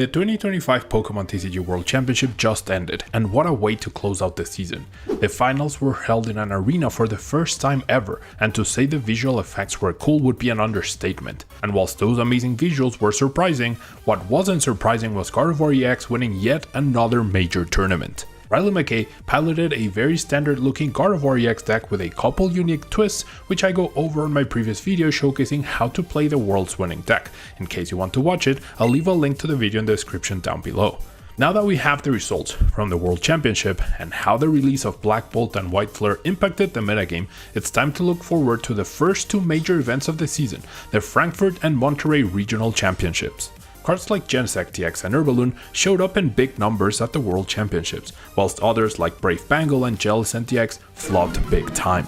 The 2025 Pokemon TCG World Championship just ended, and what a way to close out the season. The finals were held in an arena for the first time ever, and to say the visual effects were cool would be an understatement. And whilst those amazing visuals were surprising, what wasn't surprising was Gardevoir EX winning yet another major tournament. Riley McKay piloted a very standard looking Gardevoir EX deck with a couple unique twists, which I go over in my previous video showcasing how to play the world's winning deck. In case you want to watch it, I'll leave a link to the video in the description down below. Now that we have the results from the World Championship and how the release of Black Bolt and White Flare impacted the metagame, it's time to look forward to the first two major events of the season, the Frankfurt and Monterrey Regional Championships. Cards like Genesect TX and Urballoon showed up in big numbers at the World Championships, whilst others like Brave Bangle and Jellicent TX flopped big time.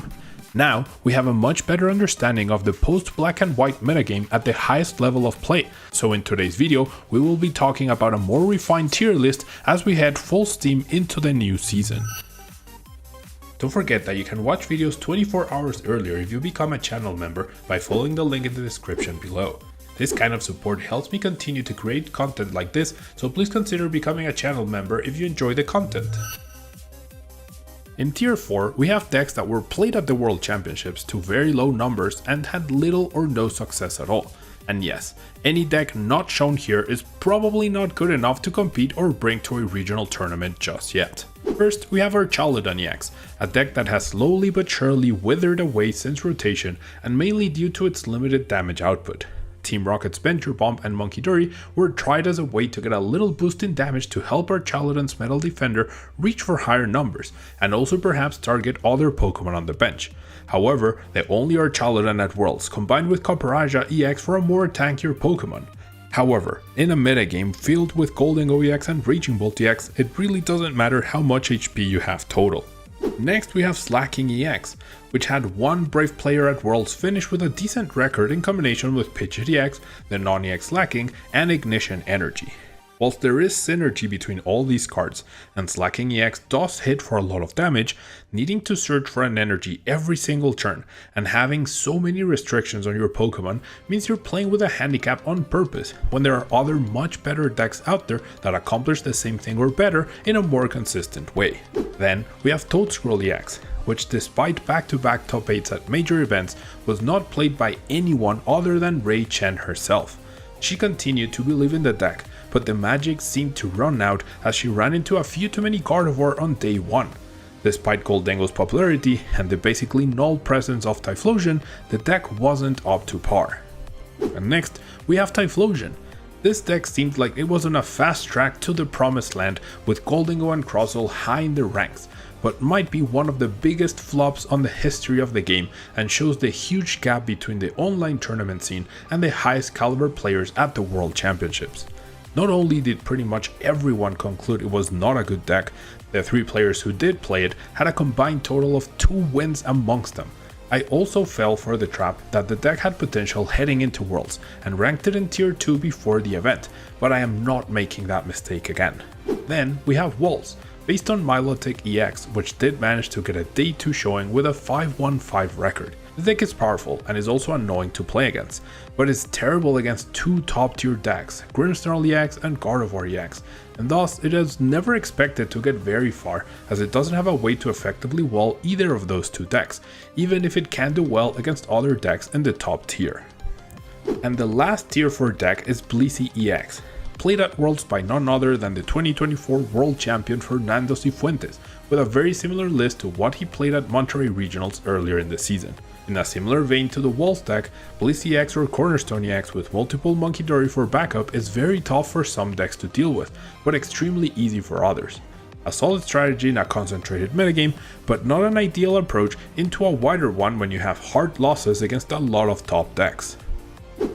Now, we have a much better understanding of the post-black and white metagame at the highest level of play, so in today's video, we will be talking about a more refined tier list as we head full steam into the new season. Don't forget that you can watch videos 24 hours earlier if you become a channel member by following the link in the description below. This kind of support helps me continue to create content like this, so please consider becoming a channel member if you enjoy the content. In Tier 4, we have decks that were played at the World Championships to very low numbers and had little or no success at all. And yes, any deck not shown here is probably not good enough to compete or bring to a regional tournament just yet. First, we have our Charlatan EX, a deck that has slowly but surely withered away since rotation and mainly due to its limited damage output. Team Rocket's Venture Bomb and Monkey Dory were tried as a way to get a little boost in damage to help our Charlatan's Metal Defender reach for higher numbers, and also perhaps target other Pokemon on the bench. However, they only are Charlatan at Worlds, combined with Copperajah EX for a more tankier Pokemon. However, in a metagame filled with Gholdengo EX and Raging Bolt EX, it really doesn't matter how much HP you have total. Next we have Slacking EX, which had one Brave player at Worlds finish with a decent record in combination with Pidgeot EX, the non-EX Slacking, and Ignition Energy. Whilst there is synergy between all these cards, and Slacking EX does hit for a lot of damage, needing to search for an energy every single turn, and having so many restrictions on your Pokemon means you're playing with a handicap on purpose, when there are other much better decks out there that accomplish the same thing or better in a more consistent way. Then we have Toadscroll EX, which despite back-to-back top 8s at major events, was not played by anyone other than Ray Chen herself. She continued to believe in the deck, but the magic seemed to run out as she ran into a few too many Gardevoir on day 1. Despite Gholdengo's popularity and the basically null presence of Typhlosion, the deck wasn't up to par. And next, we have Typhlosion. This deck seemed like it was on a fast track to the promised land with Gholdengo and Crozzel high in the ranks, but might be one of the biggest flops on the history of the game and shows the huge gap between the online tournament scene and the highest caliber players at the World Championships. Not only did pretty much everyone conclude it was not a good deck, the 3 players who did play it had a combined total of 2 wins amongst them. I also fell for the trap that the deck had potential heading into Worlds and ranked it in Tier 2 before the event, but I am not making that mistake again. Then we have Walls, based on Milotic EX, which did manage to get a Day 2 showing with a 5-1-5 record. The deck is powerful and is also annoying to play against, but is terrible against 2 top tier decks, Grimmsnarl EX and Gardevoir EX, and thus it is never expected to get very far as it doesn't have a way to effectively wall either of those 2 decks, even if it can do well against other decks in the top tier. And the last tier 4 deck is Blissey EX, played at Worlds by none other than the 2024 World Champion Fernando Cifuentes, with a very similar list to what he played at Monterrey Regionals earlier in the season. In a similar vein to the Walls deck, Blissey EX or Cornerstone EX with multiple Monkey Dory for backup is very tough for some decks to deal with, but extremely easy for others. A solid strategy in a concentrated metagame, but not an ideal approach into a wider one when you have hard losses against a lot of top decks.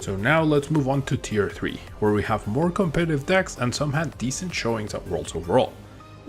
So now let's move on to Tier 3, where we have more competitive decks and some had decent showings at Worlds overall.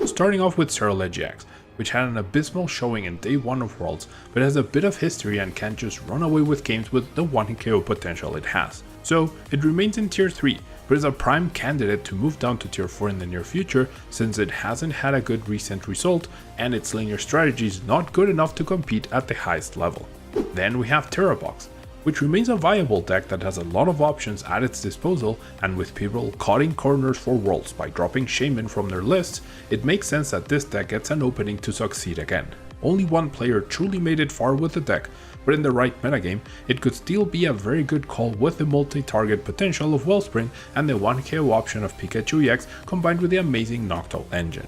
Starting off with Ceruledge EX, which had an abysmal showing in Day 1 of Worlds, but has a bit of history and can't just run away with games with the 1-hit KO potential it has. So it remains in Tier 3, but is a prime candidate to move down to Tier 4 in the near future since it hasn't had a good recent result and its linear strategy is not good enough to compete at the highest level. Then we have Terrabox, which remains a viable deck that has a lot of options at its disposal, and with people cutting corners for Worlds by dropping Shaman from their lists, it makes sense that this deck gets an opening to succeed again. Only one player truly made it far with the deck, but in the right metagame, it could still be a very good call with the multi-target potential of Wellspring and the 1 KO option of Pikachu EX combined with the amazing Noctowl engine.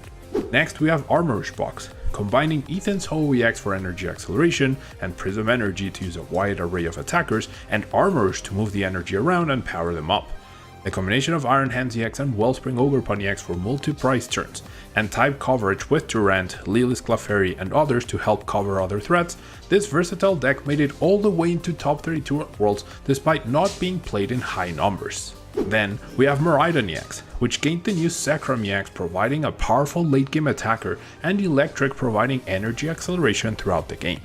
Next we have Armorish Box, combining Ethan's Ho EX for energy acceleration and Prism Energy to use a wide array of attackers, and Armorish to move the energy around and power them up. The combination of Iron Hands EX and Wellspring Ogerpon EX for multi-price turns, and type coverage with Durant, Lily's Clefairy and others to help cover other threats, this versatile deck made it all the way into top 32 at Worlds despite not being played in high numbers. Then we have Miraidon EX, which gained the new Zekrom EX providing a powerful late game attacker and Electric providing energy acceleration throughout the game.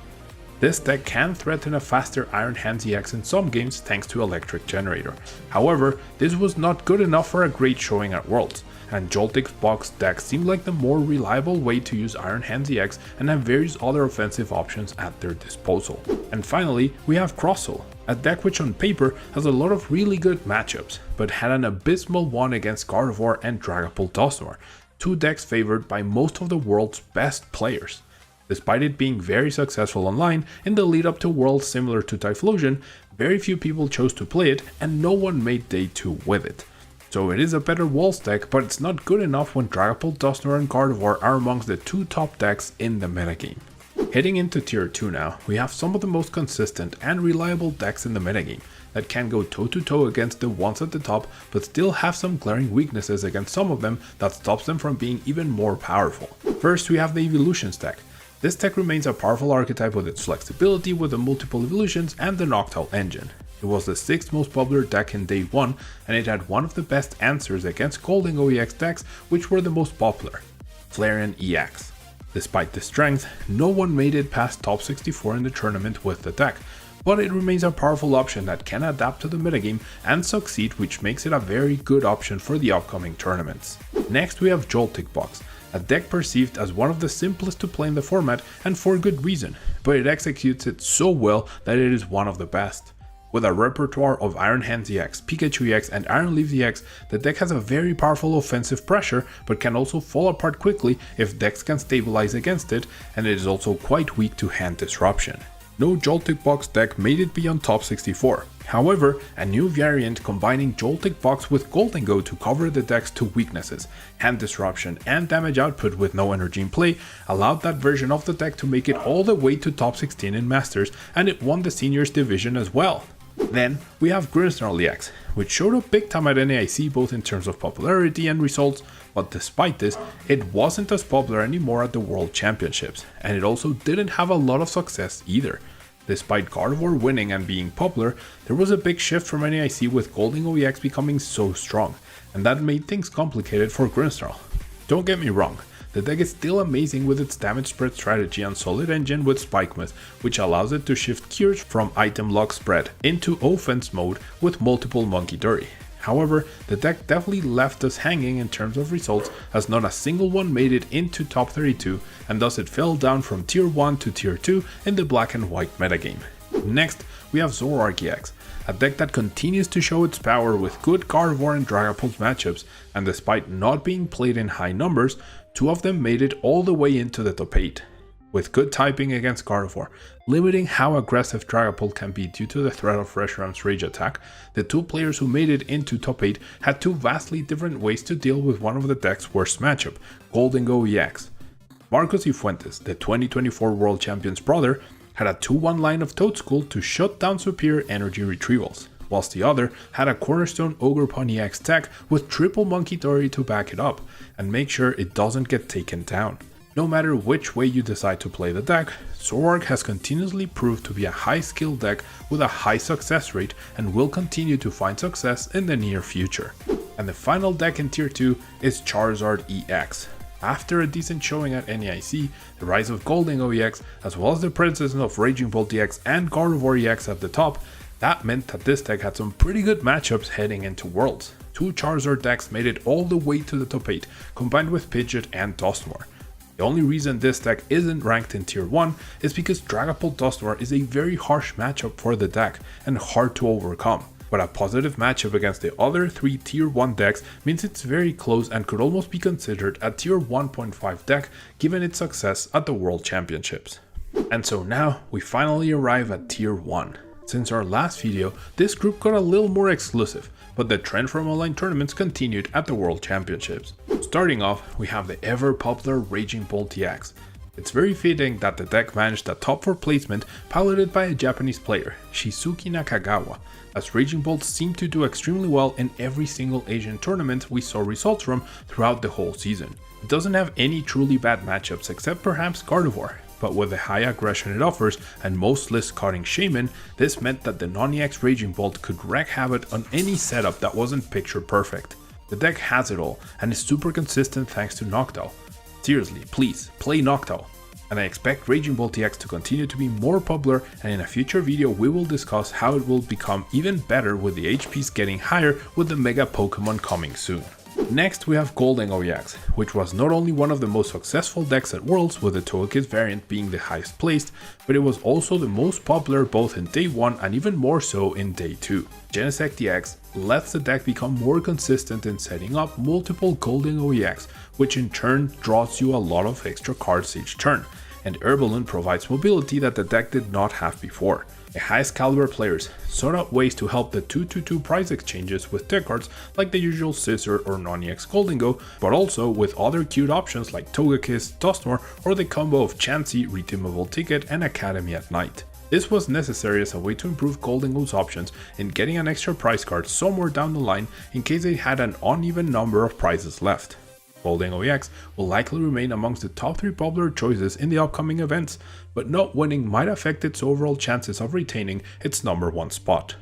This deck can threaten a faster Iron Hands EX in some games thanks to Electric Generator. However, this was not good enough for a great showing at Worlds, and Joltik's box deck seemed like the more reliable way to use Iron Hands EX and have various other offensive options at their disposal. And finally, we have Crossow, a deck which on paper has a lot of really good matchups, but had an abysmal one against Gardevoir and Dragapult Dusknoir, two decks favored by most of the world's best players. Despite it being very successful online in the lead up to Worlds similar to Typhlosion, very few people chose to play it and no one made day 2 with it. So it is a better Worlds deck, but it's not good enough when Dragapult, Dusknoir and Gardevoir are amongst the 2 top decks in the metagame. Heading into tier 2 now, we have some of the most consistent and reliable decks in the metagame that can go toe to toe against the ones at the top, but still have some glaring weaknesses against some of them that stops them from being even more powerful. First we have the Evolutions deck. This deck remains a powerful archetype with its flexibility with the multiple evolutions and the Noctowl engine. It was the 6th most popular deck in day 1, and it had one of the best answers against Goldingo EX decks which were the most popular, Flareon EX. Despite the strength, no one made it past top 64 in the tournament with the deck, but it remains a powerful option that can adapt to the metagame and succeed, which makes it a very good option for the upcoming tournaments. Next we have Joltik Box, a deck perceived as one of the simplest to play in the format and for good reason, but it executes it so well that it is one of the best. With a repertoire of Iron Hands EX, Pikachu EX and Iron Leaf EX, the deck has a very powerful offensive pressure but can also fall apart quickly if decks can stabilize against it, and it is also quite weak to hand disruption. No Joltik Box deck made it beyond top 64. However, a new variant combining Joltik Box with Goldingo to cover the deck's 2 weaknesses, hand disruption and damage output with no energy in play, allowed that version of the deck to make it all the way to top 16 in Masters, and it won the Seniors division as well. Then we have Grimmsnarl EX, which showed up big time at NAIC both in terms of popularity and results, but despite this, it wasn't as popular anymore at the World Championships, and it also didn't have a lot of success either. Despite Gardevoir winning and being popular, there was a big shift from NAIC with Goldingo EX becoming so strong, and that made things complicated for Grimmsnarl. Don't get me wrong, the deck is still amazing with its damage spread strategy and solid engine with Spike Myth, which allows it to shift gears from item lock spread into offense mode with multiple Monkey Dory. However, the deck definitely left us hanging in terms of results, as not a single one made it into top 32, and thus it fell down from tier 1 to tier 2 in the black and white metagame. Next, we have Zoroark EX, a deck that continues to show its power with good Gardevoir and Dragapult matchups, and despite not being played in high numbers, 2 of them made it all the way into the top 8. With good typing against Gardevoir, limiting how aggressive Dragapult can be due to the threat of Reshiram's Rage attack, the 2 players who made it into top 8 had 2 vastly different ways to deal with one of the deck's worst matchup, Goldingo EX. Marcos y Fuentes, the 2024 World Champion's brother, had a 2-1 line of Toadschool to shut down superior energy retrievals, whilst the other had a cornerstone Ogerpon EX deck with triple Monkey Dory to back it up and make sure it doesn't get taken down. No matter which way you decide to play the deck, Zoroark has continuously proved to be a high skill deck with a high success rate and will continue to find success in the near future. And the final deck in tier 2 is Charizard EX. After a decent showing at NAIC, the rise of Goldingo EX, as well as the presence of Raging Bolt EX and Gardevoir EX at the top, that meant that this deck had some pretty good matchups heading into Worlds. 2 Charizard decks made it all the way to the top 8, combined with Pidgeot and Dusknoir. The only reason this deck isn't ranked in tier 1 is because Dragapult Dusknoir is a very harsh matchup for the deck and hard to overcome. But a positive matchup against the other 3 tier 1 decks means it's very close and could almost be considered a tier 1.5 deck given its success at the World Championships. And so now we finally arrive at tier 1. Since our last video, this group got a little more exclusive, but the trend from online tournaments continued at the World Championships. Starting off, we have the ever popular Raging Bolt EX. It's very fitting that the deck managed a top 4 placement piloted by a Japanese player, Shizuki Nakagawa, as Raging Bolt seemed to do extremely well in every single Asian tournament we saw results from throughout the whole season. It doesn't have any truly bad matchups except perhaps Gardevoir, but with the high aggression it offers and most lists cutting Shaman, this meant that the non-EX Raging Bolt could wreak havoc on any setup that wasn't picture perfect. The deck has it all and is super consistent thanks to Noctowl. Seriously, please, play Noctowl. And I expect Raging Bolt EX to continue to be more popular, and in a future video we will discuss how it will become even better with the HPs getting higher with the Mega Pokemon coming soon. Next we have Gholdengo EX, which was not only one of the most successful decks at Worlds with the Togekiss variant being the highest placed, but it was also the most popular both in day 1 and even more so in day 2. Genesect EX lets the deck become more consistent in setting up multiple Gholdengo EX, which in turn draws you a lot of extra cards each turn, and Herbaloon provides mobility that the deck did not have before. The highest caliber players sought out ways to help the 2-2 prize exchanges with tech cards like the usual Scizor or non-EX Gholdengo, but also with other cute options like Togekiss, Dusknoir, or the combo of Chansey, Redeemable Ticket, and Academy at Night. This was necessary as a way to improve Gholdengo's options in getting an extra prize card somewhere down the line in case they had an uneven number of prizes left. Gholdengo EX will likely remain amongst the top 3 popular choices in the upcoming events, but not winning might affect its overall chances of retaining its number 1 spot.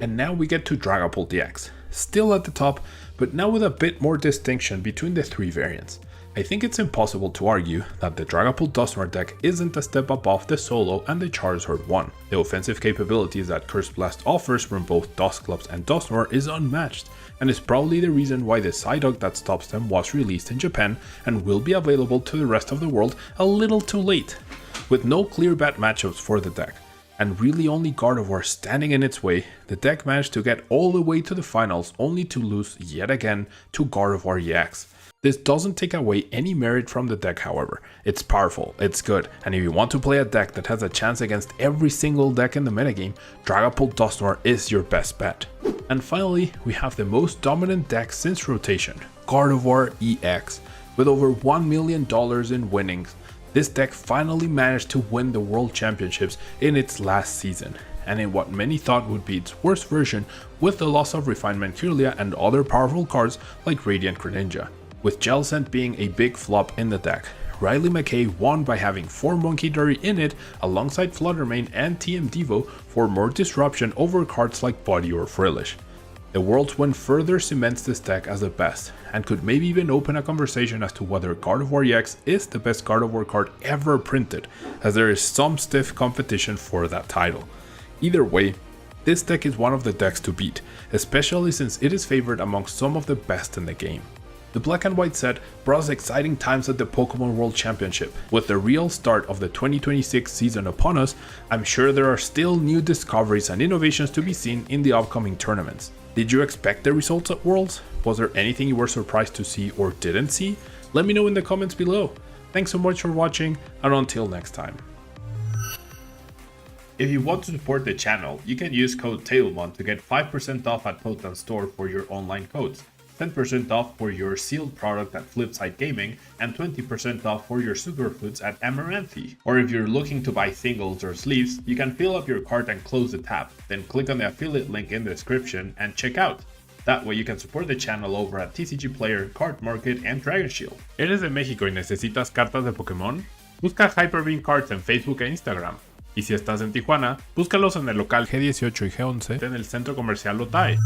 And now we get to Dragapult EX, still at the top, but now with a bit more distinction between the 3 variants. I think it's impossible to argue that the Dragapult Dusknoir deck isn't a step above the Solo and the Charizard one. The offensive capabilities that Curse Blast offers from both Dusclops and Dusknoir is unmatched, and is probably the reason why the Psyduck that stops them was released in Japan and will be available to the rest of the world a little too late. With no clear bad matchups for the deck, and really only Gardevoir standing in its way, the deck managed to get all the way to the finals only to lose yet again to Gardevoir EX. This doesn't take away any merit from the deck, however. It's powerful, it's good, and if you want to play a deck that has a chance against every single deck in the metagame, Dragapult Dusknoir is your best bet. And finally, we have the most dominant deck since rotation, Gardevoir EX. With over $1 million in winnings, this deck finally managed to win the World Championships in its last season, and in what many thought would be its worst version with the loss of Refinement Kirlia and other powerful cards like Radiant Greninja. With Jellicent being a big flop in the deck, Riley McKay won by having 4 Monkey in it alongside Fluttermane and TM Devo for more disruption over cards like Buddy or Frillish. The World's win further cements this deck as the best, and could maybe even open a conversation as to whether Gardevoir EX is the best Gardevoir card ever printed, as there is some stiff competition for that title. Either way, this deck is one of the decks to beat, especially since it is favored amongst some of the best in the game. The Black and White set brought us exciting times at the Pokemon World Championship. With the real start of the 2026 season upon us, I'm sure there are still new discoveries and innovations to be seen in the upcoming tournaments. Did you expect the results at Worlds? Was there anything you were surprised to see or didn't see? Let me know in the comments below. Thanks so much for watching, and until next time. If you want to support the channel, you can use code tablemon to get 5% off at Potent Store for your online codes, 10% off for your sealed product at Flipside Gaming, and 20% off for your superfoods at Amaranthi. Or if you're looking to buy singles or sleeves, you can fill up your cart and close the tab, then click on the affiliate link in the description and check out. That way you can support the channel over at TCG Player, Card Market, and Dragon Shield. ¿Eres de México y necesitas cartas de Pokémon? Busca Hyperbeam Cards en Facebook e Instagram. Y si estás en Tijuana, búscalos en el local G18 y G11 en el centro comercial Otay.